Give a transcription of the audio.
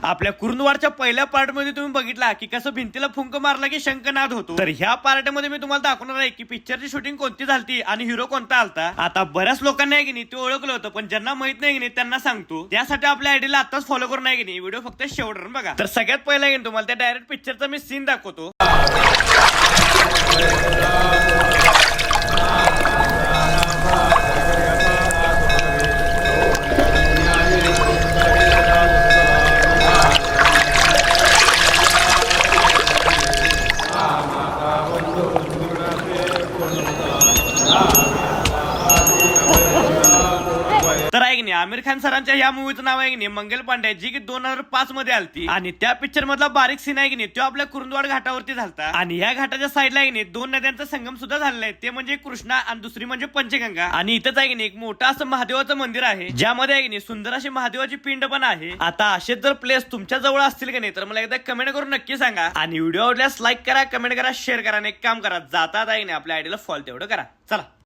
आपल्या कुरुंदवाडच्या पहिल्या पार्ट मध्ये तुम्ही बघितला की कसं भिंतीला फुंक मारला की शंखनाद होतो. तर ह्या पार्ट मध्ये मी तुम्हाला दाखवणार आहे की पिक्चरची शूटिंग कोणती झालती आणि हिरो कोणता आलता. आता बऱ्याच लोकांना आहे की नाही ते ओळखलं होतं, पण ज्यांना माहित नाही की नाही त्यांना सांगतो. त्यासाठी आपल्या आयडीला आताच फॉलो करून आहे की नाही व्हिडिओ फक्त शेवटपर्यंत बघा. तर सगळ्यात पहिला आहे तुम्हाला त्या डायरेक्ट पिक्चरचा मी सीन दाखवतो. तर आहे की नाही आमिर खान सरांच्या या मूवीचं नाव आहे की नाही मंगल पांडे, जी की 2005 मध्ये आलती. आणि त्या पिक्चर मधला बारीक सीन आहे की नाही तो आपल्या कुरुंदवाड घाटावरती झालता. आणि या घाटाच्या साईडला आहे की नाही दोन नद्यांचा संगम सुद्धा झालेला आहे, ते म्हणजे कृष्णा आणि दुसरी म्हणजे पंचगंगा. आणि इथंच आहे की नाही एक मोठं असं महादेवाचं मंदिर आहे, ज्यामध्ये आहे की नाही सुंदर अशी महादेवाची पिंड पण आहे. आता असेच जर प्लेस तुमच्या जवळ असतील की नाही तर मला एकदा कमेंट करून नक्की सांगा. आणि व्हिडिओ आवडल्यास लाईक करा, कमेंट करा, शेअर करा आणि एक काम करा, जातात आहे की नाही आपल्या आयडीला फॉलो तेवढं करा. चला.